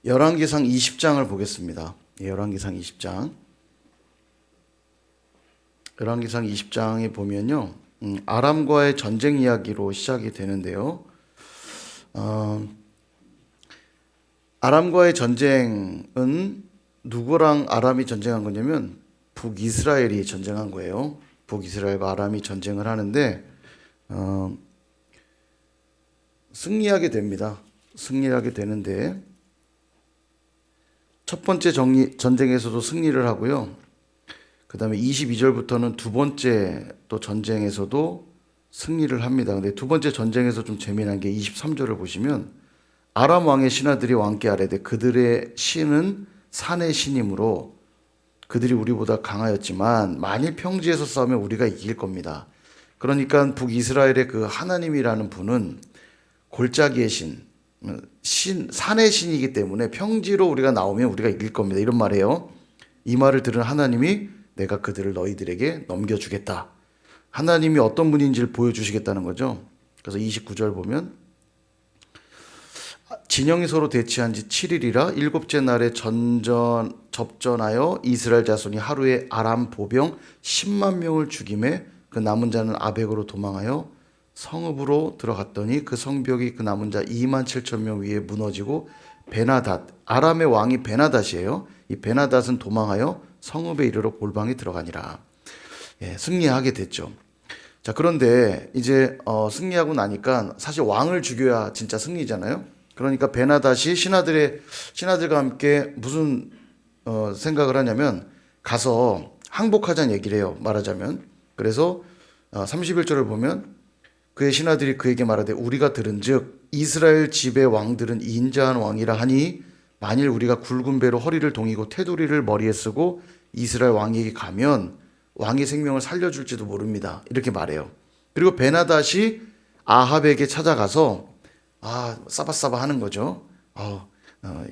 열왕기상 20장을 보겠습니다. 열왕기상 20장. 열왕기상 20장에 보면요. 아람과의 전쟁 이야기로 시작이 되는데요. 아람과의 전쟁은 누구랑 아람이 전쟁한 거냐면 북이스라엘이 전쟁한 거예요. 북이스라엘과 아람이 전쟁을 하는데 승리하게 됩니다. 승리하게 되는데 첫 번째 전쟁에서도 승리를 하고요. 그 다음에 22절부터는 두 번째 또 전쟁에서도 승리를 합니다. 근데 두 번째 전쟁에서 좀 재미난 게 23절을 보시면 아람 왕의 신하들이 왕께 아뢰되 그들의 신은 산의 신이므로 그들이 우리보다 강하였지만 만일 평지에서 싸우면 우리가 이길 겁니다. 그러니까 북이스라엘의 그 하나님이라는 분은 골짜기의 산의 신이기 때문에 평지로 우리가 나오면 우리가 이길 겁니다. 이런 말이에요. 이 말을 들은 하나님이 내가 그들을 너희들에게 넘겨주겠다. 하나님이 어떤 분인지를 보여주시겠다는 거죠. 그래서 29절 보면 진영이 서로 대치한 지 7일이라 일곱째 날에 접전하여 이스라엘 자손이 하루에 아람 보병 10만 명을 죽임에 그 남은 자는 아벡으로 도망하여 성읍으로 들어갔더니 그 성벽이 그 남은 자 2만 7천 명 위에 무너지고 베나닷, 아람의 왕이 베나닷이에요. 이 베나닷은 도망하여 성읍에 이르러 골방에 들어가니라. 승리하게 됐죠. 자, 그런데 이제 승리하고 나니까 사실 왕을 죽여야 진짜 승리잖아요. 그러니까 베나닷이 신하들과 함께 무슨 생각을 하냐면 가서 항복하자는 얘기를 해요. 말하자면. 그래서 31절을 보면 그의 신하들이 그에게 말하되 우리가 들은즉 이스라엘 집의 왕들은 인자한 왕이라 하니 만일 우리가 굵은 배로 허리를 동이고 테두리를 머리에 쓰고 이스라엘 왕에게 가면 왕의 생명을 살려줄지도 모릅니다. 이렇게 말해요. 그리고 베나닷이 아합에게 찾아가서 싸바싸바 하는 거죠.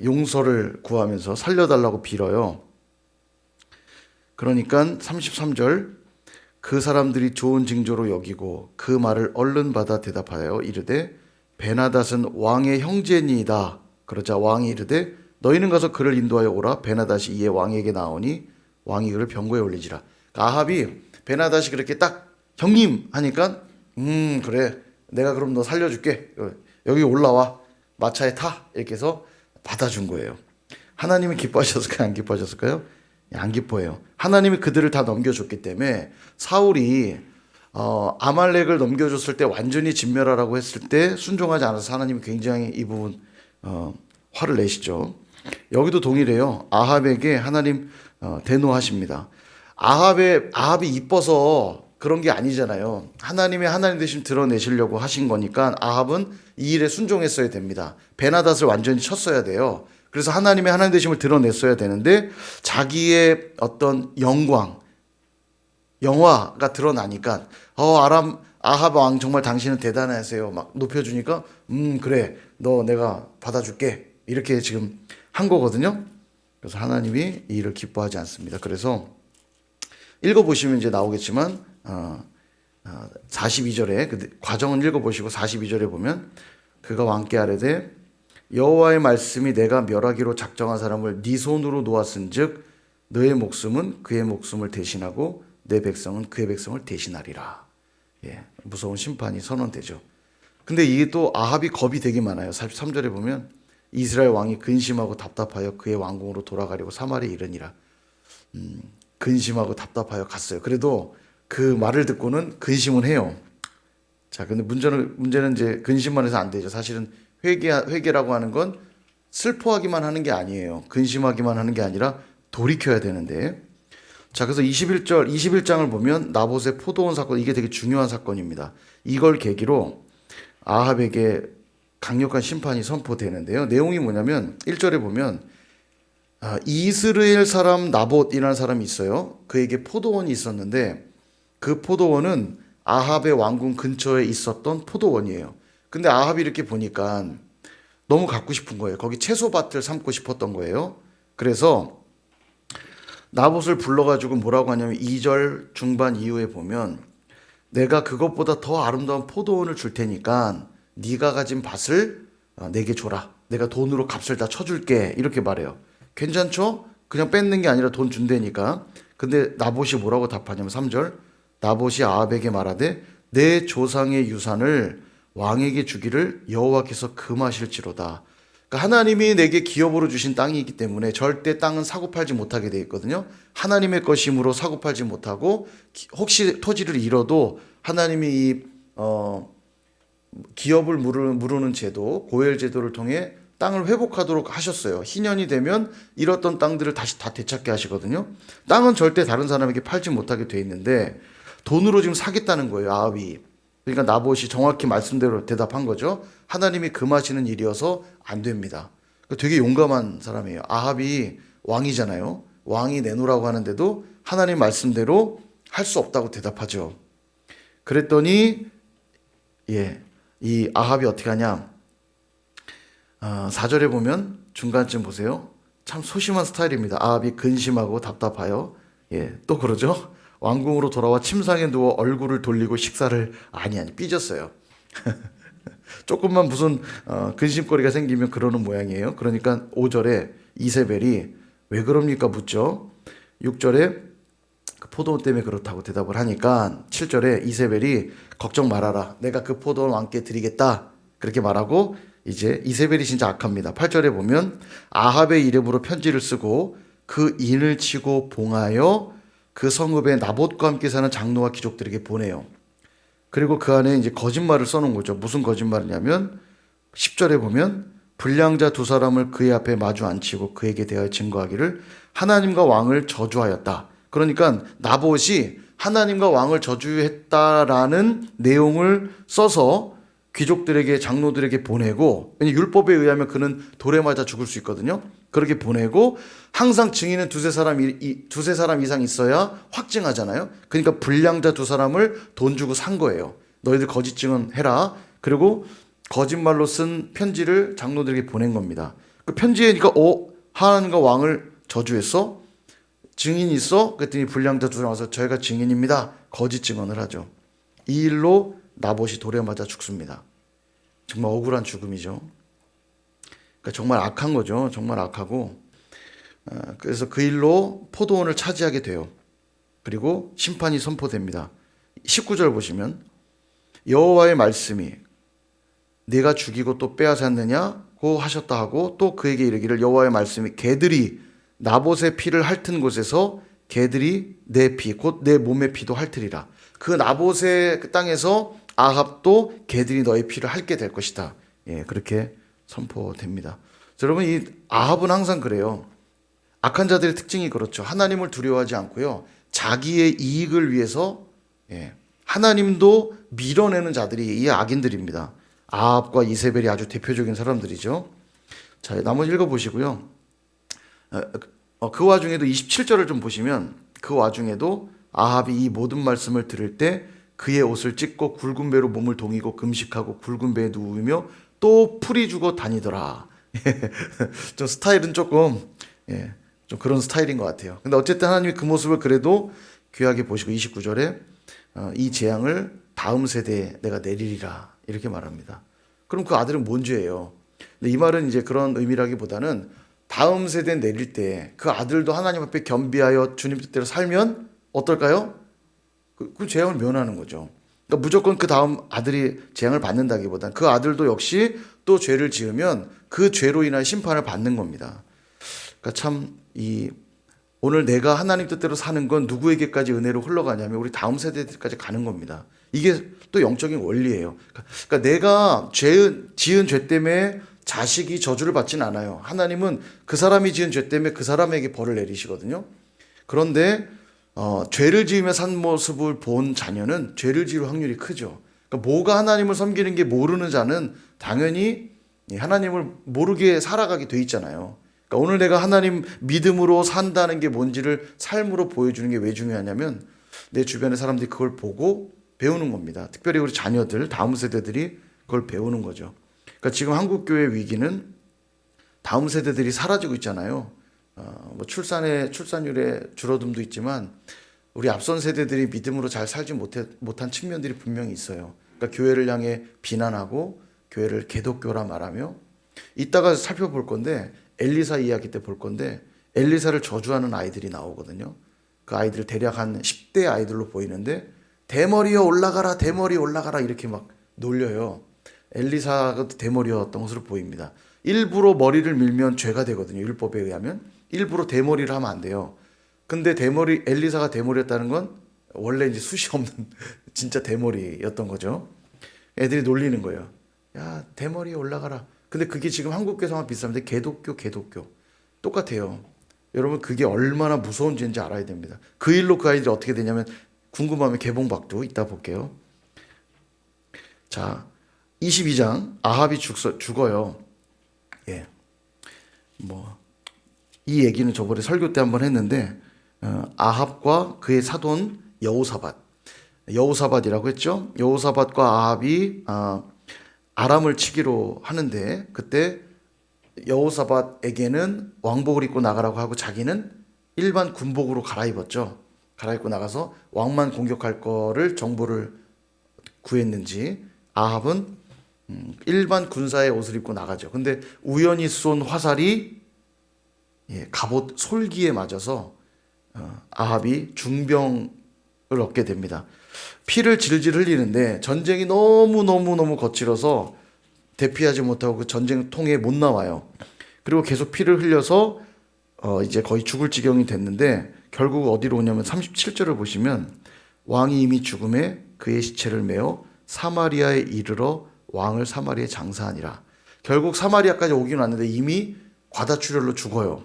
용서를 구하면서 살려달라고 빌어요. 그러니까 33절 그 사람들이 좋은 징조로 여기고 그 말을 얼른 받아 대답하여 이르되 베나닷은 왕의 형제니이다. 그러자 왕이 이르되 너희는 가서 그를 인도하여 오라. 베나닷이 이에 왕에게 나오니 왕이 그를 병거에 올리지라. 아합이 베나닷이 그렇게 딱 형님 하니까 그래 내가 그럼 너 살려줄게. 여기 올라와 마차에 타. 이렇게 해서 받아준 거예요. 하나님이 기뻐하셨을까요? 안 기뻐하셨을까요? 안 기뻐해요. 하나님이 그들을 다 넘겨줬기 때문에 사울이 아말렉을 넘겨줬을 때 완전히 진멸하라고 했을 때 순종하지 않아서 하나님이 굉장히 이 부분 화를 내시죠. 여기도 동일해요. 아합에게 하나님 대노하십니다. 아합이 이뻐서 그런 게 아니잖아요. 하나님이 하나님 되심 드러내시려고 하신 거니까 아합은 이 일에 순종했어야 됩니다. 베나닷을 완전히 쳤어야 돼요. 그래서 하나님의 하나님 되심을 드러냈어야 되는데 자기의 어떤 영화가 드러나니까 아합 왕 정말 당신은 대단하세요. 막 높여주니까 그래 너 내가 받아줄게 이렇게 지금 한 거거든요. 그래서 하나님이 이 일을 기뻐하지 않습니다. 그래서 읽어보시면 이제 나오겠지만 42절에 그 과정은 읽어보시고 42절에 보면 그가 왕께 아뢰되 여호와의 말씀이 내가 멸하기로 작정한 사람을 네 손으로 놓았은즉 너의 목숨은 그의 목숨을 대신하고 내 백성은 그의 백성을 대신하리라. 무서운 심판이 선언되죠. 근데 이게 또 아합이 겁이 되게 많아요. 43절에 보면 이스라엘 왕이 근심하고 답답하여 그의 왕궁으로 돌아가려고 사마리에 이르니라. 근심하고 답답하여 갔어요. 그래도 그 말을 듣고는 근심은 해요. 자, 근데 문제는 이제 근심만 해서 안 되죠. 사실은 회개라고 하는 건 슬퍼하기만 하는 게 아니에요. 근심하기만 하는 게 아니라 돌이켜야 되는데. 자, 그래서 21장을 보면 나봇의 포도원 사건, 이게 되게 중요한 사건입니다. 이걸 계기로 아합에게 강력한 심판이 선포되는데요. 내용이 뭐냐면 1절에 보면 이스라엘 사람 나봇이라는 사람이 있어요. 그에게 포도원이 있었는데 그 포도원은 아합의 왕궁 근처에 있었던 포도원이에요. 근데 아합이 이렇게 보니까 너무 갖고 싶은 거예요. 거기 채소밭을 삼고 싶었던 거예요. 그래서 나봇을 불러가지고 뭐라고 하냐면 2절 중반 이후에 보면 내가 그것보다 더 아름다운 포도원을 줄 테니까 네가 가진 밭을 내게 줘라. 내가 돈으로 값을 다 쳐줄게. 이렇게 말해요. 괜찮죠? 그냥 뺏는 게 아니라 돈 준다니까. 근데 나봇이 뭐라고 답하냐면 3절. 나봇이 아합에게 말하되 내 조상의 유산을 왕에게 주기를 여호와께서 금하실지로다. 그러니까 하나님이 내게 기업으로 주신 땅이 있기 때문에 절대 땅은 사고 팔지 못하게 되어 있거든요. 하나님의 것이므로 사고 팔지 못하고 혹시 토지를 잃어도 하나님이 이 기업을 무르는 제도, 고엘 제도를 통해 땅을 회복하도록 하셨어요. 희년이 되면 잃었던 땅들을 다시 다 되찾게 하시거든요. 땅은 절대 다른 사람에게 팔지 못하게 돼 있는데 돈으로 지금 사겠다는 거예요, 아합이. 그러니까 나봇이 정확히 말씀대로 대답한 거죠. 하나님이 금하시는 일이어서 안 됩니다. 되게 용감한 사람이에요. 아합이 왕이잖아요. 왕이 내놓으라고 하는데도 하나님 말씀대로 할 수 없다고 대답하죠. 그랬더니 이 아합이 어떻게 하냐? 4절에 보면 중간쯤 보세요. 참 소심한 스타일입니다. 아합이 근심하고 답답하여 또 그러죠. 왕궁으로 돌아와 침상에 누워 얼굴을 돌리고 식사를 아니 삐졌어요. 조금만 무슨 근심거리가 생기면 그러는 모양이에요. 그러니까 5절에 이세벨이 왜 그럽니까 묻죠. 6절에 그 포도원 때문에 그렇다고 대답을 하니까 7절에 이세벨이 걱정 말아라. 내가 그 포도원 왕께 드리겠다. 그렇게 말하고 이제 이세벨이 진짜 악합니다. 8절에 보면 아합의 이름으로 편지를 쓰고 그 인을 치고 봉하여 그 성읍에 나봇과 함께 사는 장로와 귀족들에게 보내요. 그리고 그 안에 이제 거짓말을 써놓은 거죠. 무슨 거짓말이냐면 10절에 보면 불량자 두 사람을 그의 앞에 마주 앉히고 그에게 대하여 증거하기를 하나님과 왕을 저주하였다. 그러니까 나봇이 하나님과 왕을 저주했다라는 내용을 써서 귀족들에게 장로들에게 보내고, 율법에 의하면 그는 돌에 맞아 죽을 수 있거든요. 그렇게 보내고 항상 증인은 두세 사람 이상 있어야 확증하잖아요. 그러니까 불량자 두 사람을 돈 주고 산 거예요. 너희들 거짓 증언해라. 그리고 거짓말로 쓴 편지를 장로들에게 보낸 겁니다. 그 편지에 그러니까 하나님과 왕을 저주했어? 증인이 있어? 그랬더니 불량자 두 사람 와서 저희가 증인입니다. 거짓 증언을 하죠. 이 일로 나봇이 돌에 맞아 죽습니다. 정말 억울한 죽음이죠. 그러니까 정말 악한 거죠. 정말 악하고. 그래서 그 일로 포도원을 차지하게 돼요. 그리고 심판이 선포됩니다. 19절 보시면 여호와의 말씀이 네가 죽이고 또 빼앗았느냐고 하셨다 하고 또 그에게 이르기를 여호와의 말씀이 개들이 나봇의 피를 핥은 곳에서 개들이 내 피 곧 내 몸의 피도 핥으리라. 그 나봇의 그 땅에서 아합도 개들이 너의 피를 핥게 될 것이다. 그렇게 선포됩니다. 여러분 이 아합은 항상 그래요. 악한 자들의 특징이 그렇죠. 하나님을 두려워하지 않고요. 자기의 이익을 위해서 하나님도 밀어내는 자들이 이 악인들입니다. 아합과 이세벨이 아주 대표적인 사람들이죠. 자, 나머지 읽어보시고요. 그 와중에도 27절을 좀 보시면 그 와중에도 아합이 이 모든 말씀을 들을 때 그의 옷을 찢고 굵은 배로 몸을 동이고 금식하고 굵은 배에 누우며 또 풀이 주고 다니더라. 좀 스타일은 조금 좀 그런 스타일인 것 같아요. 근데 어쨌든 하나님이 그 모습을 그래도 귀하게 보시고 29절에 이 재앙을 다음 세대에 내가 내리리라 이렇게 말합니다. 그럼 그 아들은 뭔 죄예요? 근데 이 말은 이제 그런 의미라기보다는 다음 세대에 내릴 때 그 아들도 하나님 앞에 겸비하여 주님 뜻대로 살면 어떨까요? 그 재앙을 면하는 거죠. 그러니까 무조건 그 다음 아들이 재앙을 받는다기보다는 그 아들도 역시 또 죄를 지으면 그 죄로 인한 심판을 받는 겁니다. 그러니까 참 오늘 내가 하나님 뜻대로 사는 건 누구에게까지 은혜로 흘러가냐면 우리 다음 세대들까지 가는 겁니다. 이게 또 영적인 원리예요. 그러니까 내가 지은 죄 때문에 자식이 저주를 받지는 않아요. 하나님은 그 사람이 지은 죄 때문에 그 사람에게 벌을 내리시거든요. 그런데 죄를 지으며 산 모습을 본 자녀는 죄를 지을 확률이 크죠. 그러니까 뭐가 하나님을 섬기는 게 모르는 자는 당연히 하나님을 모르게 살아가게 돼 있잖아요. 그러니까 오늘 내가 하나님 믿음으로 산다는 게 뭔지를 삶으로 보여주는 게 왜 중요하냐면 내 주변의 사람들이 그걸 보고 배우는 겁니다. 특별히 우리 자녀들, 다음 세대들이 그걸 배우는 거죠. 그러니까 지금 한국교회 위기는 다음 세대들이 사라지고 있잖아요. 뭐 출산율의 줄어듦도 있지만 우리 앞선 세대들이 믿음으로 잘 살지 못한 측면들이 분명히 있어요. 그러니까 교회를 향해 비난하고 교회를 개독교라 말하며 이따가 살펴볼 건데 엘리사 이야기 때 볼 건데 엘리사를 저주하는 아이들이 나오거든요. 그 아이들 대략 한 10대 아이들로 보이는데 대머리여 올라가라 대머리 올라가라 이렇게 막 놀려요. 엘리사가 대머리였던 것으로 보입니다. 일부러 머리를 밀면 죄가 되거든요. 율법에 의하면 일부러 대머리를 하면 안 돼요. 근데 엘리사가 대머리였다는 건 원래 이제 숱이 없는 진짜 대머리였던 거죠. 애들이 놀리는 거예요. 야 대머리에 올라가라. 근데 그게 지금 한국교회랑 비슷한데 개독교 똑같아요. 여러분 그게 얼마나 무서운 죄인지 알아야 됩니다. 그 일로 그 아이들이 어떻게 되냐면 궁금하면 개봉박도 이따 볼게요. 자 22장 아합이 죽어요. 예. 이 얘기는 저번에 설교 때 한번 했는데 아합과 그의 사돈 여호사밧이라고 했죠. 여호사밧과 아합이 아람을 치기로 하는데 그때 여호사밧에게는 왕복을 입고 나가라고 하고 자기는 일반 군복으로 갈아입었죠. 갈아입고 나가서 왕만 공격할 거를 정보를 구했는지 아합은 일반 군사의 옷을 입고 나가죠. 근데 우연히 쏜 화살이 갑옷 솔기에 맞아서 아합이 중병을 얻게 됩니다. 피를 질질 흘리는데 전쟁이 너무 거칠어서 대피하지 못하고 그 전쟁통에 못 나와요. 그리고 계속 피를 흘려서 이제 거의 죽을 지경이 됐는데 결국 어디로 오냐면 37절을 보시면 왕이 이미 죽음에 그의 시체를 메어 사마리아에 이르러 왕을 사마리아에 장사하니라. 결국 사마리아까지 오긴 왔는데 이미 과다출혈로 죽어요.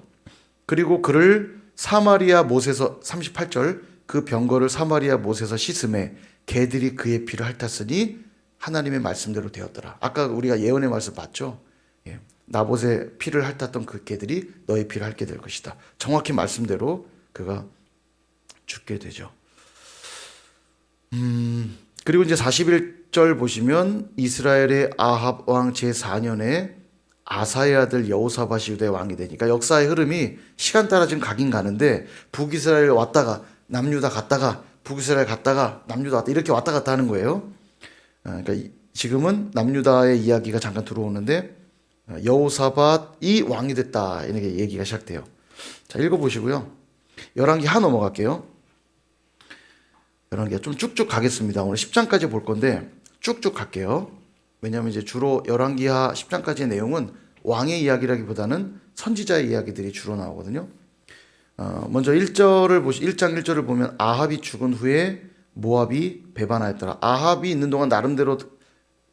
그리고 그를 사마리아 못에서 38절 그 병거를 사마리아 못에서 씻음에 개들이 그의 피를 핥았으니 하나님의 말씀대로 되었더라. 아까 우리가 예언의 말씀 봤죠. 나봇의 피를 핥았던 그 개들이 너의 피를 핥게 될 것이다. 정확히 말씀대로 그가 죽게 되죠. 그리고 이제 41절 보시면 이스라엘의 아합 왕 제4년에 아사의 아들 여호사밧이 유다의 왕이 되니까 역사의 흐름이 시간 따라 지금 가긴 가는데 북이스라엘 왔다가 남유다 갔다가 북이스라엘 갔다가 남유다 왔다 이렇게 왔다 갔다 하는 거예요. 그러니까 지금은 남유다의 이야기가 잠깐 들어오는데 여호사밧이 왕이 됐다 이렇게 얘기가 시작돼요. 자 읽어보시고요. 열왕기 하 넘어갈게요. 열왕기가 좀 쭉쭉 가겠습니다. 오늘 10장까지 볼 건데 쭉쭉 갈게요. 왜냐하면 이제 주로 열왕기하 10장까지의 내용은 왕의 이야기라기보다는 선지자의 이야기들이 주로 나오거든요. 먼저 1장 1절을 보면 아합이 죽은 후에 모압이 배반하였더라. 아합이 있는 동안 나름대로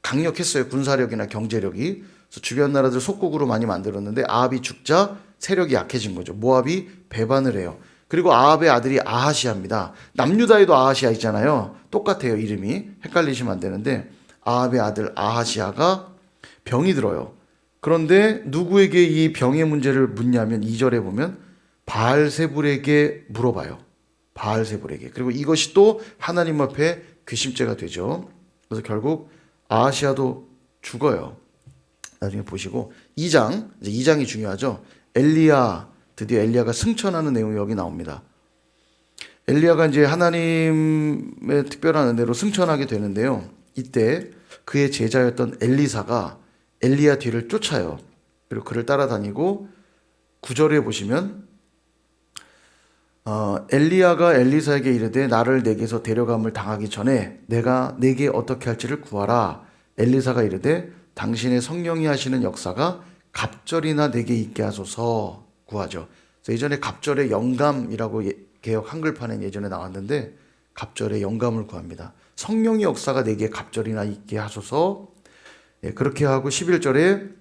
강력했어요. 군사력이나 경제력이. 그래서 주변 나라들 속국으로 많이 만들었는데 아합이 죽자 세력이 약해진 거죠. 모압이 배반을 해요. 그리고 아합의 아들이 아하시아입니다. 남유다에도 아하시아 있잖아요. 똑같아요. 이름이. 헷갈리시면 안 되는데 아합의 아들 아하시아가 병이 들어요. 그런데 누구에게 이 병의 문제를 묻냐면 2절에 보면 바알세불에게 물어봐요. 바알세불에게. 그리고 이것이 또 하나님 앞에 괘씸죄가 되죠. 그래서 결국 아하시아도 죽어요. 나중에 보시고 2장, 이제 2장이 중요하죠. 드디어 엘리야가 승천하는 내용이 여기 나옵니다. 엘리야가 이제 하나님의 특별한 은혜로 승천하게 되는데요. 이때 그의 제자였던 엘리사가 엘리야 뒤를 쫓아요. 그리고 그를 따라다니고 9절에 보시면 엘리야가 엘리사에게 이르되 나를 내게서 데려감을 당하기 전에 내가 내게 어떻게 할지를 구하라. 엘리사가 이르되 당신의 성령이 하시는 역사가 갑절이나 내게 있게 하소서 구하죠. 그래서 예전에 갑절의 영감이라고 개역 한글판에 예전에 나왔는데 갑절의 영감을 구합니다. 성령의 역사가 내게 갑절이나 있게 하소서. 그렇게 하고 11절에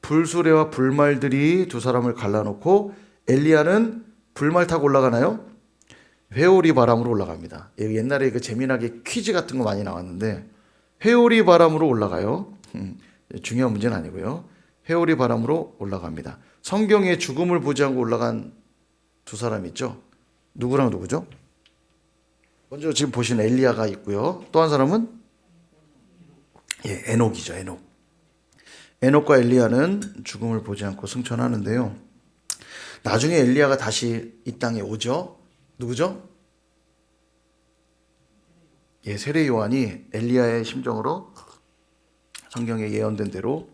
불수레와 불말들이 두 사람을 갈라놓고 엘리야는 불말 타고 올라가나요? 회오리 바람으로 올라갑니다. 옛날에 그 재미나게 퀴즈 같은 거 많이 나왔는데 회오리 바람으로 올라가요. 중요한 문제는 아니고요. 회오리 바람으로 올라갑니다. 성경에 죽음을 보지 않고 올라간 두 사람 있죠? 누구랑 누구죠? 먼저 지금 보시는 엘리야가 있고요. 또 한 사람은 에녹이죠. 에녹과 엘리야는 죽음을 보지 않고 승천하는데요. 나중에 엘리야가 다시 이 땅에 오죠. 누구죠? 세례 요한이 엘리야의 심정으로 성경에 예언된 대로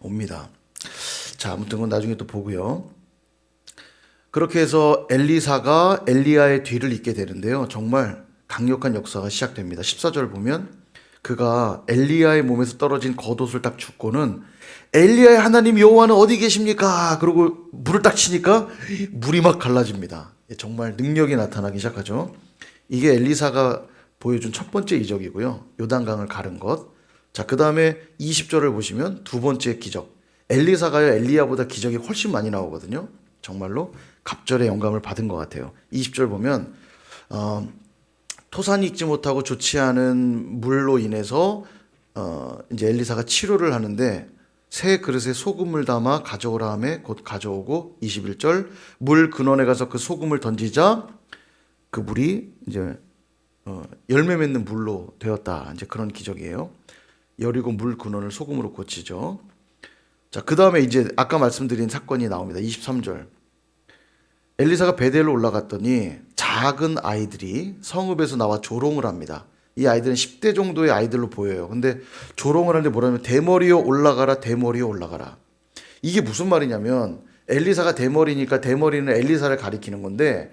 옵니다. 자, 아무튼 그건 나중에 또 보고요. 그렇게 해서 엘리사가 엘리야의 뒤를 잇게 되는데요. 정말 강력한 역사가 시작됩니다. 14절 보면 그가 엘리야의 몸에서 떨어진 겉옷을 딱 줍고는 엘리야의 하나님 여호와는 어디 계십니까? 그러고 물을 딱 치니까 물이 막 갈라집니다. 정말 능력이 나타나기 시작하죠. 이게 엘리사가 보여준 첫 번째 이적이고요. 요단강을 가른 것. 자, 그 다음에 20절을 보시면 두 번째 기적. 엘리사가요, 엘리야보다 기적이 훨씬 많이 나오거든요. 정말로 갑절의 영감을 받은 것 같아요. 20절 보면 토산이 익지 못하고 좋지 않은 물로 인해서 이제 엘리사가 치료를 하는데 새 그릇에 소금을 담아 가져오라 하매 곧 가져오고 21절 물 근원에 가서 그 소금을 던지자 그 물이 이제 열매 맺는 물로 되었다. 이제 그런 기적이에요. 여리고 물 근원을 소금으로 고치죠. 자, 그 다음에 이제 아까 말씀드린 사건이 나옵니다. 23절. 엘리사가 베델로 올라갔더니 작은 아이들이 성읍에서 나와 조롱을 합니다. 이 아이들은 10대 정도의 아이들로 보여요. 근데 조롱을 하는데 뭐라면 대머리여 올라가라, 대머리여 올라가라. 이게 무슨 말이냐면 엘리사가 대머리니까 대머리는 엘리사를 가리키는 건데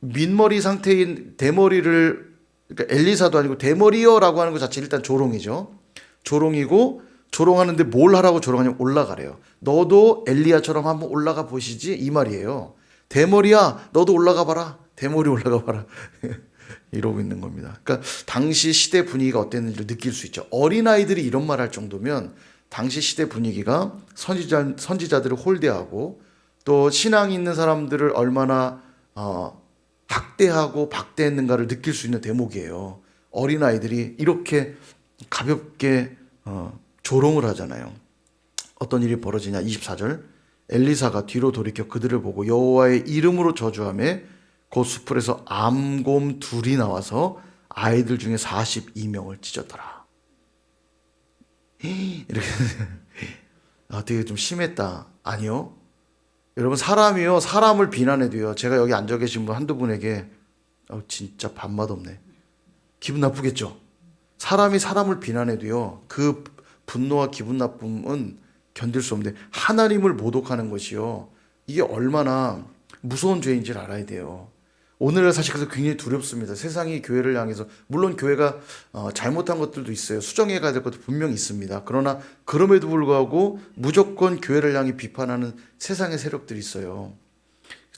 민머리 상태인 대머리를 그러니까 엘리사도 아니고 대머리여라고 하는 것 자체 일단 조롱이죠. 조롱이고 조롱하는데 뭘 하라고 조롱하냐면 올라가래요. 너도 엘리야처럼 한번 올라가 보시지 이 말이에요. 대머리야 너도 올라가 봐라. 대머리 올라가 봐라. 이러고 있는 겁니다. 그러니까 당시 시대 분위기가 어땠는지를 느낄 수 있죠. 어린아이들이 이런 말 할 정도면 당시 시대 분위기가 선지자들을 홀대하고 또 신앙이 있는 사람들을 얼마나 학대하고 박대했는가를 느낄 수 있는 대목이에요. 어린아이들이 이렇게 가볍게 조롱을 하잖아요. 어떤 일이 벌어지냐 24절 엘리사가 뒤로 돌이켜 그들을 보고 여호와의 이름으로 저주하며 그 숲풀에서 암곰 둘이 나와서 아이들 중에 42명을 찢었더라. 이렇게 되게 좀 심했다. 아니요. 여러분 사람이요 사람을 비난해도요. 제가 여기 앉아 계신 분 한두 분에게 진짜 밥맛 없네. 기분 나쁘겠죠. 사람이 사람을 비난해도요. 그 분노와 기분 나쁨은 견딜 수 없는데 하나님을 모독하는 것이요. 이게 얼마나 무서운 죄인지를 알아야 돼요. 오늘날 사실 그래서 굉장히 두렵습니다. 세상이 교회를 향해서 물론 교회가 잘못한 것들도 있어요. 수정해 가야 될 것도 분명히 있습니다. 그러나 그럼에도 불구하고 무조건 교회를 향해 비판하는 세상의 세력들이 있어요.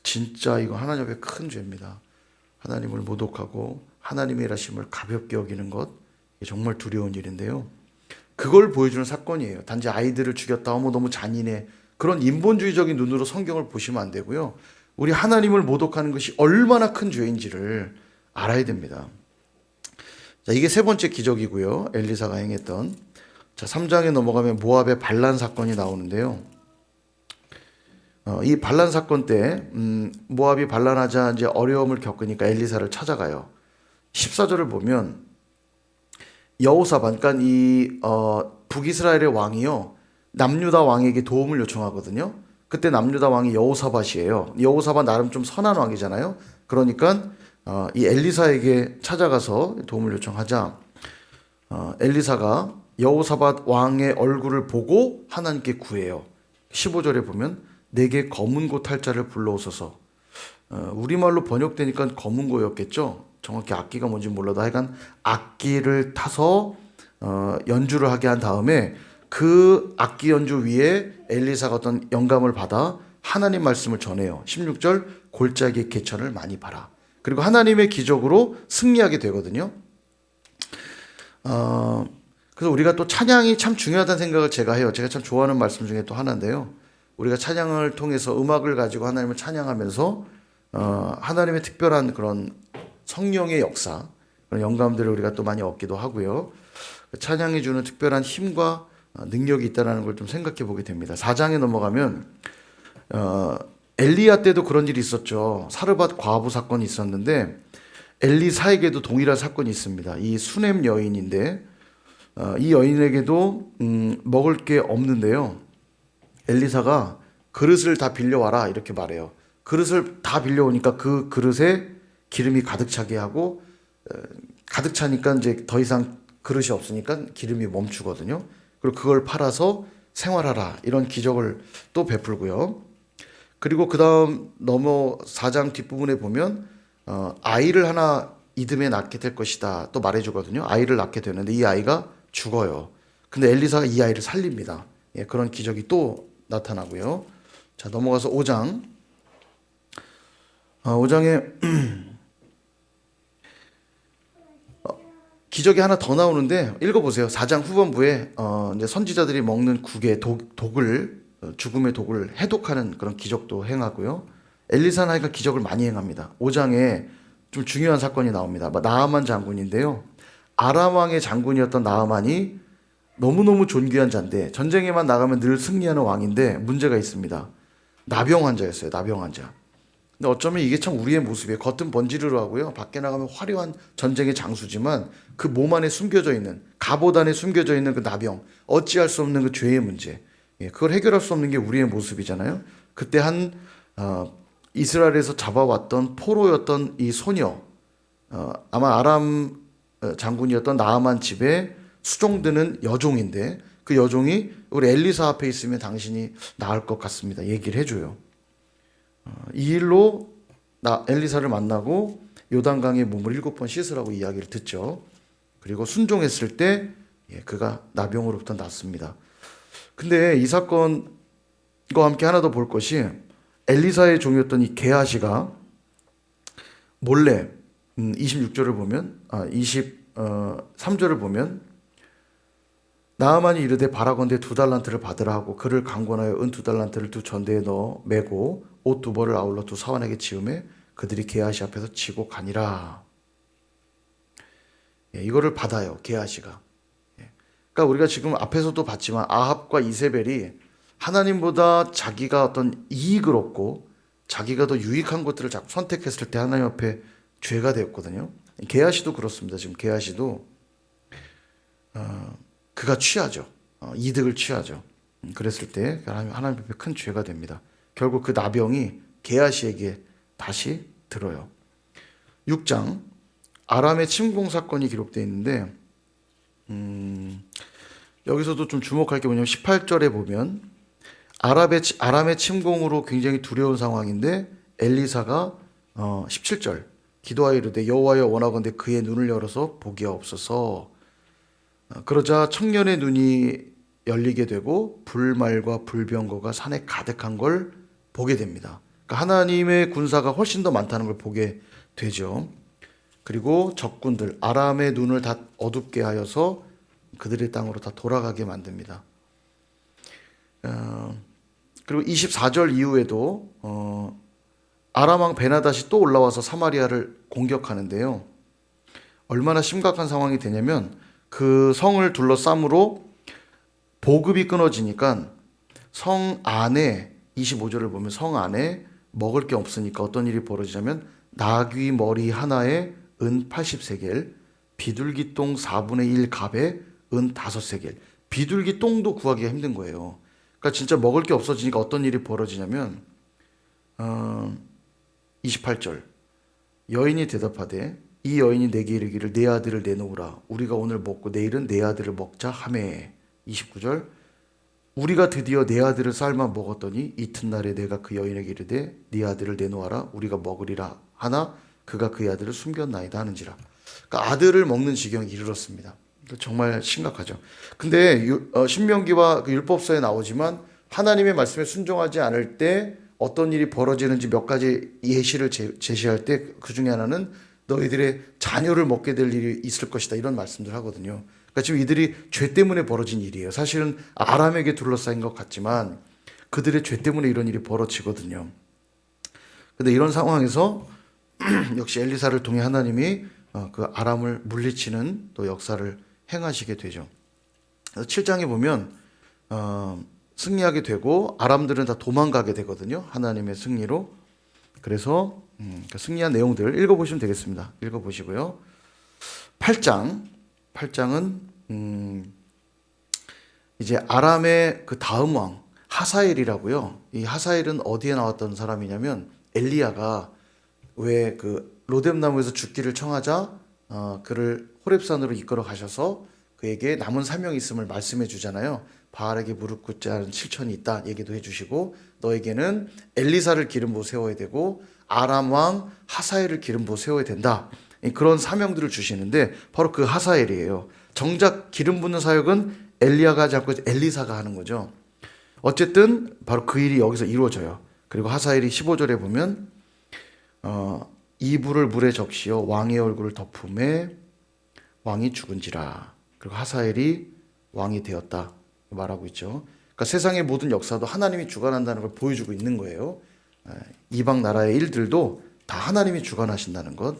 진짜 이거 하나님 앞에 큰 죄입니다. 하나님을 모독하고 하나님의 일하심을 가볍게 여기는 것 이게 정말 두려운 일인데요. 그걸 보여주는 사건이에요. 단지 아이들을 죽였다. 어머 너무 잔인해. 그런 인본주의적인 눈으로 성경을 보시면 안 되고요. 우리 하나님을 모독하는 것이 얼마나 큰 죄인지를 알아야 됩니다. 자, 이게 세 번째 기적이고요. 엘리사가 행했던. 자, 3장에 넘어가면 모압의 반란 사건이 나오는데요. 이 반란 사건 때 모압이 반란하자 이제 어려움을 겪으니까 엘리사를 찾아가요. 14절을 보면 여호사밧, 그러니까 이 북이스라엘의 왕이요 남유다 왕에게 도움을 요청하거든요. 그때 남유다 왕이 여호사밧이에요. 여호사밧 나름 좀 선한 왕이잖아요. 그러니까 이 엘리사에게 찾아가서 도움을 요청하자 엘리사가 여호사밧 왕의 얼굴을 보고 하나님께 구해요. 15절에 보면 내게 검은고 탈 자를 불러오소서. 우리말로 번역되니까 검은고였겠죠. 정확히 악기가 뭔지 몰라도 하여간 악기를 타서 연주를 하게 한 다음에 그 악기 연주 위에 엘리사가 어떤 영감을 받아 하나님 말씀을 전해요. 16절 골짜기의 개천을 많이 봐라. 그리고 하나님의 기적으로 승리하게 되거든요. 그래서 우리가 또 찬양이 참 중요하다는 생각을 제가 해요. 제가 참 좋아하는 말씀 중에 또 하나인데요. 우리가 찬양을 통해서 음악을 가지고 하나님을 찬양하면서 하나님의 특별한 그런 성령의 역사, 그런 영감들을 우리가 또 많이 얻기도 하고요. 찬양이 주는 특별한 힘과 능력이 있다는 걸 좀 생각해 보게 됩니다. 4장에 넘어가면 엘리야 때도 그런 일이 있었죠. 사르밧 과부 사건이 있었는데 엘리사에게도 동일한 사건이 있습니다. 이 수넴 여인인데 이 여인에게도 먹을 게 없는데요. 엘리사가 그릇을 다 빌려와라 이렇게 말해요. 그릇을 다 빌려오니까 그 그릇에 기름이 가득 차게 하고 가득 차니까 이제 더 이상 그릇이 없으니까 기름이 멈추거든요. 그리고 그걸 팔아서 생활하라 이런 기적을 또 베풀고요. 그리고 그 다음 넘어 4장 뒷부분에 보면 아이를 하나 이듬해 낳게 될 것이다 또 말해주거든요. 아이를 낳게 되는데 이 아이가 죽어요. 근데 엘리사가 이 아이를 살립니다. 예, 그런 기적이 또 나타나고요. 자, 넘어가서 5장. 5장에 기적이 하나 더 나오는데 읽어보세요. 4장 후반부에 이제 선지자들이 먹는 국의 독을 죽음의 독을 해독하는 그런 기적도 행하고요. 엘리사 나이가 기적을 많이 행합니다. 5장에 좀 중요한 사건이 나옵니다. 나아만 장군인데요. 아람 왕의 장군이었던 나아만이 너무너무 존귀한 자인데 전쟁에만 나가면 늘 승리하는 왕인데 문제가 있습니다. 나병 환자였어요. 나병 환자. 근데 어쩌면 이게 참 우리의 모습이에요. 겉은 번지르르 하고요. 밖에 나가면 화려한 전쟁의 장수지만 그 몸 안에 숨겨져 있는, 갑옷 안에 숨겨져 있는 그 나병, 어찌할 수 없는 그 죄의 문제. 예, 그걸 해결할 수 없는 게 우리의 모습이잖아요. 그때 이스라엘에서 잡아왔던 포로였던 이 소녀, 아마 아람 장군이었던 나아만 집에 수종드는 여종인데 그 여종이 우리 엘리사 앞에 있으면 당신이 나을 것 같습니다. 얘기를 해줘요. 이 일로 엘리사를 만나고 요단강에 몸을 7번 씻으라고 이야기를 듣죠. 그리고 순종했을 때 그가 나병으로부터 낫습니다. 근데 이 사건과 함께 하나 더 볼 것이 엘리사의 종이었던 이 게하시가 몰래 26절을 보면 23절을 보면 나아만이 이르되 바라건대 2달란트를 받으라 하고 그를 강권하여 은 2달란트를 두 전대에 넣어 매고 옷 2벌을 아울러 두 사환에게 지음에 그들이 게하시 앞에서 치고 가니라. 예, 이거를 받아요. 게하시가. 예. 그러니까 우리가 지금 앞에서도 봤지만 아합과 이세벨이 하나님보다 자기가 어떤 이익을 얻고 자기가 더 유익한 것들을 자꾸 선택했을 때 하나님 앞에 죄가 되었거든요. 게하시도 그렇습니다. 지금 게하시도 그가 취하죠. 이득을 취하죠. 그랬을 때 하나님 앞에 큰 죄가 됩니다. 결국 그 나병이 게하시에게 다시 들어요. 6장 아람의 침공 사건이 기록되어 있는데 여기서도 좀 주목할 게 뭐냐면 18절에 보면 아람의 침공으로 굉장히 두려운 상황인데 엘리사가 17절 기도하여 이르되 여호와여 원하건대 그의 눈을 열어서 보기 없소서. 그러자 청년의 눈이 열리게 되고 불말과 불병거가 산에 가득한 걸 보게 됩니다. 그러니까 하나님의 군사가 훨씬 더 많다는 걸 보게 되죠. 그리고 적군들 아람의 눈을 다 어둡게 하여서 그들의 땅으로 다 돌아가게 만듭니다. 그리고 24절 이후에도 아람 왕 베나닷이 또 올라와서 사마리아를 공격하는데요. 얼마나 심각한 상황이 되냐면 그 성을 둘러싸므로 보급이 끊어지니까 성 안에 25절을 보면 성 안에 먹을 게 없으니까 어떤 일이 벌어지냐면 나귀 머리 하나에 은 80세겔, 비둘기 똥 4분의 1 갑에 은 5세겔. 비둘기 똥도 구하기가 힘든 거예요. 그러니까 진짜 먹을 게 없어지니까 어떤 일이 벌어지냐면 28절 여인이 대답하되 이 여인이 내게 이르기를 내 아들을 내놓으라 우리가 오늘 먹고 내일은 내 아들을 먹자 하매. 29절 우리가 드디어 내 아들을 삶아 먹었더니 이튿날에 내가 그 여인에게 이르되 네 아들을 내놓아라 우리가 먹으리라 하나 그가 그의 아들을 숨겼나이다 하는지라. 그러니까 아들을 먹는 지경에 이르렀습니다. 정말 심각하죠. 근데 신명기와 그 율법서에 나오지만 하나님의 말씀에 순종하지 않을 때 어떤 일이 벌어지는지 몇 가지 예시를 제시할 때 그 중에 하나는 너희들의 자녀를 먹게 될 일이 있을 것이다 이런 말씀들 하거든요. 그러니까 지금 이들이 죄 때문에 벌어진 일이에요. 사실은 아람에게 둘러싸인 것 같지만 그들의 죄 때문에 이런 일이 벌어지거든요. 근데 이런 상황에서 역시 엘리사를 통해 하나님이 그 아람을 물리치는 또 역사를 행하시게 되죠. 7장에 보면 승리하게 되고 아람들은 다 도망가게 되거든요. 하나님의 승리로. 그래서 그 승리한 내용들 읽어보시면 되겠습니다. 읽어보시고요. 8장은 이제 아람의 그 다음 왕 하사엘이라고요. 이 하사엘은 어디에 나왔던 사람이냐면 엘리야가 왜 그 로뎀나무에서 죽기를 청하자 그를 호렙산으로 이끌어 가셔서 그에게 남은 사명이 있음을 말씀해 주잖아요. 바알에게 무릎 꿇지 않은 7천이 있다 얘기도 해주시고, 너에게는 엘리사를 기름 부어 세워야 되고 아람 왕 하사엘을 기름 부어 세워야 된다, 그런 사명들을 주시는데 바로 그 하사엘이에요. 정작 기름 붓는 사역은 엘리야가 하지 않고 엘리사가 하는 거죠. 어쨌든 바로 그 일이 여기서 이루어져요. 그리고 하사엘이 15절에 보면 이불을 물에 적시어 왕의 얼굴을 덮음에 왕이 죽은지라. 그리고 하사엘이 왕이 되었다 말하고 있죠. 그러니까 세상의 모든 역사도 하나님이 주관한다는 걸 보여주고 있는 거예요. 이방 나라의 일들도 다 하나님이 주관하신다는 것.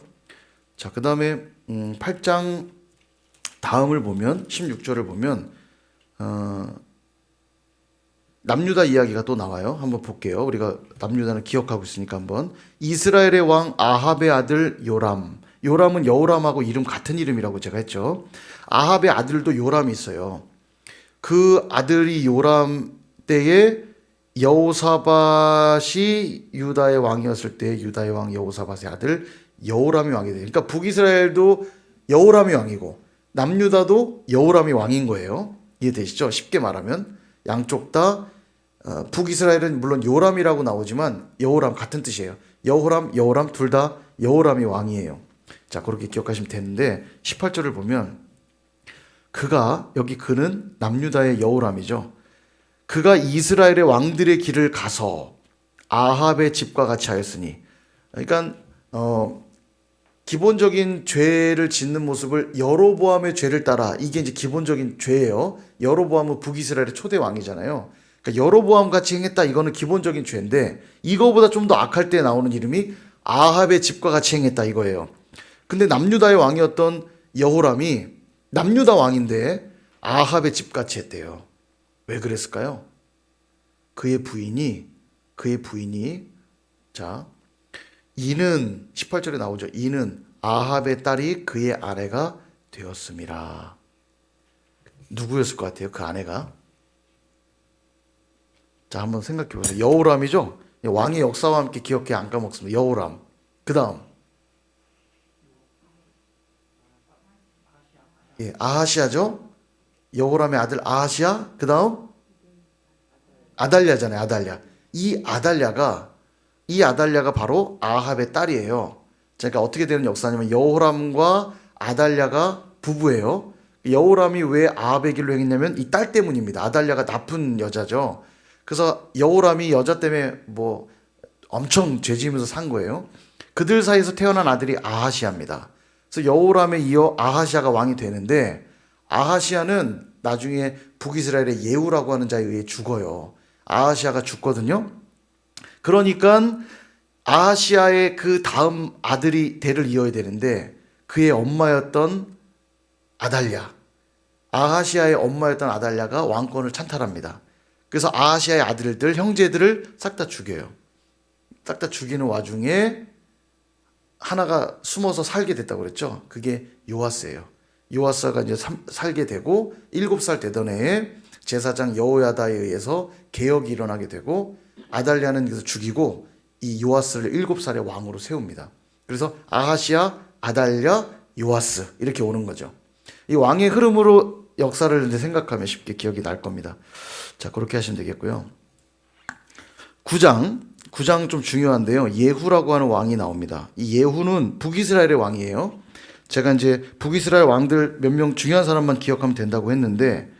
자, 그 다음에 8장 다음을 보면 16절을 보면 남유다 이야기가 또 나와요. 한번 볼게요. 우리가 남유다는 기억하고 있으니까 한번. 이스라엘의 왕 아합의 아들 요람. 요람은 여호람하고 이름 같은 이름이라고 제가 했죠. 아합의 아들도 요람이 있어요. 그 아들이 요람 때에 여호사밧이 유다의 왕이었을 때 유다의 왕 여호사밧의 아들 여호람이 왕이 돼요. 그러니까 북이스라엘도 여호람이 왕이고 남유다도 여호람이 왕인 거예요. 이해되시죠? 쉽게 말하면 양쪽 다 북이스라엘은 물론 요람이라고 나오지만 여호람 같은 뜻이에요. 여호람 둘 다 여호람이 왕이에요. 자, 그렇게 기억하시면 되는데 18절을 보면 그는 남유다의 여호람이죠. 그가 이스라엘의 왕들의 길을 가서 아합의 집과 같이 하였으니, 그러니까 기본적인 죄를 짓는 모습을 여로보암의 죄를 따라, 이게 이제 기본적인 죄예요. 여로보암은 북이스라엘의 초대 왕이잖아요. 그러니까 여로보암 같이 행했다, 이거는 기본적인 죄인데 이거보다 좀 더 악할 때 나오는 이름이 아합의 집과 같이 행했다 이거예요. 근데 남유다의 왕이었던 여호람이 남유다 왕인데 아합의 집같이 했대요. 왜 그랬을까요? 그의 부인이 자, 이는 18절에 나오죠. 이는 아합의 딸이 그의 아내가 되었음이라. 누구였을 것 같아요? 그 아내가. 자, 한번 생각해 보세요. 여호람이죠. 왕의 역사와 함께 기억해 안 까먹습니다. 여호람. 그 다음 아하시아죠. 여호람의 아들 아하시아. 그 다음 아달랴잖아요. 아달랴. 이 아달랴가 바로 아합의 딸이에요. 그러니까 어떻게 되는 역사냐면 여호람과 아달랴가 부부예요. 여호람이 왜 아합의 길로 행했냐면 이 딸 때문입니다. 아달랴가 나쁜 여자죠. 그래서 여호람이 여자 때문에 뭐 엄청 죄지으면서 산 거예요. 그들 사이에서 태어난 아들이 아하시아입니다. 그래서 여호람에 이어 아하시아가 왕이 되는데, 아하시아는 나중에 북이스라엘의 예후라고 하는 자에 의해 죽어요. 아하시아가 죽거든요. 그러니까 아하시아의 그 다음 아들이 대를 이어야 되는데 그의 엄마였던 아하시아의 엄마였던 아달랴가 왕권을 찬탈합니다. 그래서 아하시아의 아들들, 형제들을 싹 다 죽여요. 싹 다 죽이는 와중에 하나가 숨어서 살게 됐다고 그랬죠. 그게 요아스예요. 요아스가 이제 살게 되고 7살 되던 해에 제사장 여호야다에 의해서 개혁이 일어나게 되고, 아달랴는 그래서 죽이고 이 요아스를 7살의 왕으로 세웁니다. 그래서 아하시아, 아달랴, 요아스 이렇게 오는 거죠. 이 왕의 흐름으로 역사를 이제 생각하면 쉽게 기억이 날 겁니다. 자, 그렇게 하시면 되겠고요. 9장 좀 중요한데요. 예후라고 하는 왕이 나옵니다. 이 예후는 북이스라엘의 왕이에요. 제가 이제 북이스라엘 왕들 몇 명 중요한 사람만 기억하면 된다고 했는데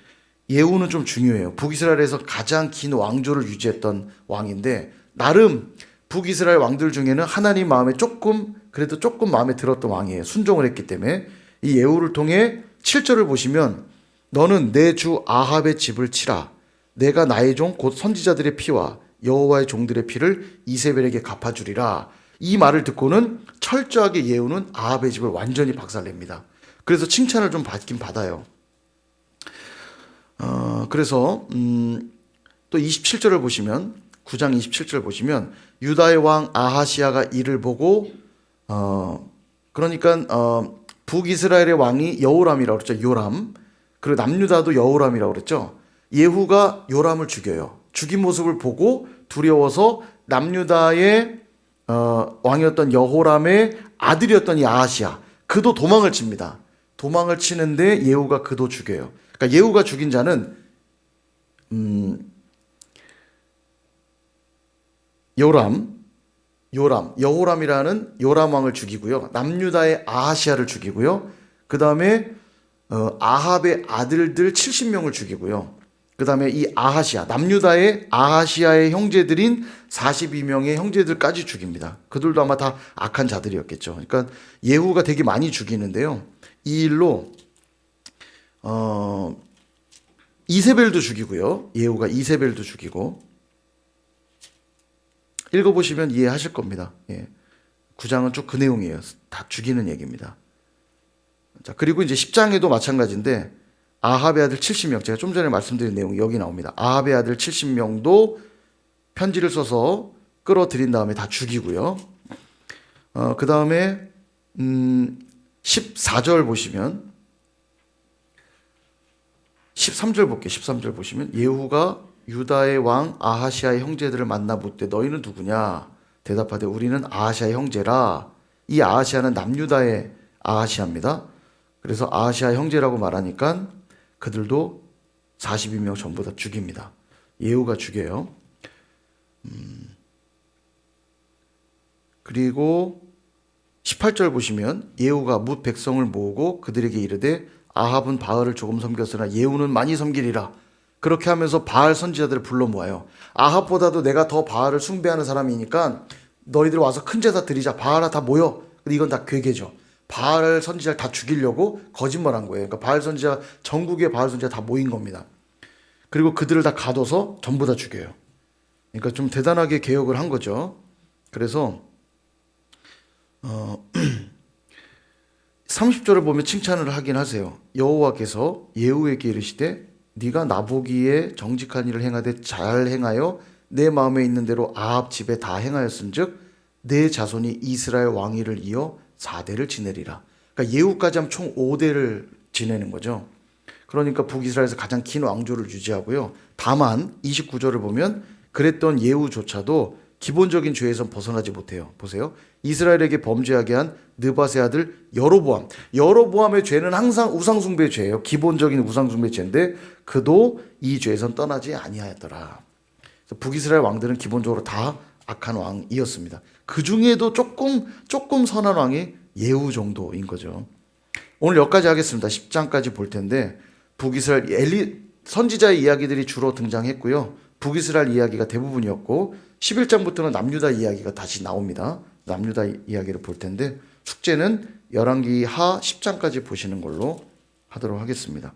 예후는 좀 중요해요. 북이스라엘에서 가장 긴 왕조를 유지했던 왕인데, 나름 북이스라엘 왕들 중에는 하나님 마음에 그래도 조금 마음에 들었던 왕이에요. 순종을 했기 때문에. 이 예후를 통해 7절을 보시면 너는 내 주 아합의 집을 치라. 내가 나의 종 곧 선지자들의 피와 여호와의 종들의 피를 이세벨에게 갚아주리라. 이 말을 듣고는 철저하게 예후는 아합의 집을 완전히 박살냅니다. 그래서 칭찬을 좀 받긴 받아요. 그래서 또 27절을 보시면 9장 27절을 보시면 유다의 왕 아하시아가 이를 보고 그러니까 북이스라엘의 왕이 여호람이라고 그랬죠. 요람. 그리고 남유다도 여호람이라고 그랬죠. 예후가 요람을 죽여요. 죽인 모습을 보고 두려워서 남유다의 왕이었던 여호람의 아들이었던 이 아하시아, 그도 도망을 칩니다. 도망을 치는데 예후가 그도 죽여요. 그러니까 예후가 죽인 자는 여호람이라는 요람 왕을 죽이고요. 남유다의 아하시아를 죽이고요. 그 다음에 아합의 아들들 70명을 죽이고요. 그 다음에 이 아하시아, 남유다의 아하시아의 형제들인 42명의 형제들까지 죽입니다. 그들도 아마 다 악한 자들이었겠죠. 그러니까 예후가 되게 많이 죽이는데요. 이 일로 이세벨도 죽이고요. 예후가 이세벨도 죽이고, 읽어보시면 이해하실 겁니다. 예. 9장은 쭉 그 내용이에요. 다 죽이는 얘기입니다. 자, 그리고 이제 10장에도 마찬가지인데, 아합의 아들 70명, 제가 좀 전에 말씀드린 내용이 여기 나옵니다. 아합의 아들 70명도 편지를 써서 끌어들인 다음에 다 죽이고요. 그 다음에 14절 보시면, 13절 볼게요. 13절 보시면, 예후가 유다의 왕 아하시아의 형제들을 만나 묻되 너희는 누구냐? 대답하되 우리는 아하시아의 형제라. 이 아하시아는 남유다의 아하시아입니다. 그래서 아하시아 형제라고 말하니까 그들도 42명 전부 다 죽입니다. 예후가 죽여요. 그리고 18절 보시면 예후가 뭇 백성을 모으고 그들에게 이르되 아합은 바알을 조금 섬겼으나 예후는 많이 섬기리라. 그렇게 하면서 바알 선지자들을 불러 모아요. 아합보다도 내가 더 바알을 숭배하는 사람이니까 너희들 와서 큰 제사 드리자. 바알아 다 모여. 근데 이건 다 괴계죠. 바알 선지자를 다 죽이려고 거짓말한 거예요. 그러니까 바알 선지자, 전국의 바알 선지자 다 모인 겁니다. 그리고 그들을 다 가둬서 전부 다 죽여요. 그러니까 좀 대단하게 개혁을 한 거죠. 그래서 30절을 보면 칭찬을 하긴 하세요. 여호와께서 예후에게 이르시되 네가 나보기에 정직한 일을 행하되 잘 행하여 내 마음에 있는 대로 아합 집에 다 행하였은즉 내 자손이 이스라엘 왕위를 이어 4대를 지내리라. 그러니까 예후까지 하면 총 5대를 지내는 거죠. 그러니까 북이스라엘에서 가장 긴 왕조를 유지하고요. 다만 29절을 보면 그랬던 예후조차도 기본적인 죄에선 벗어나지 못해요. 보세요. 이스라엘에게 범죄하게 한 느밧의 아들 여로보암. 여로보암의 죄는 항상 우상숭배의 죄예요. 기본적인 우상숭배의 죄인데 그도 이 죄에선 떠나지 아니하였더라. 그래서 북이스라엘 왕들은 기본적으로 다 악한 왕이었습니다. 그 중에도 조금 선한 왕이 예후 정도인 거죠. 오늘 여기까지 하겠습니다. 10장까지 볼 텐데 북이스라엘 선지자의 이야기들이 주로 등장했고요. 북이스라엘 이야기가 대부분이었고 11장부터는 남유다 이야기가 다시 나옵니다. 남유다 이야기를 볼 텐데 숙제는 열왕기 하 10장까지 보시는 걸로 하도록 하겠습니다.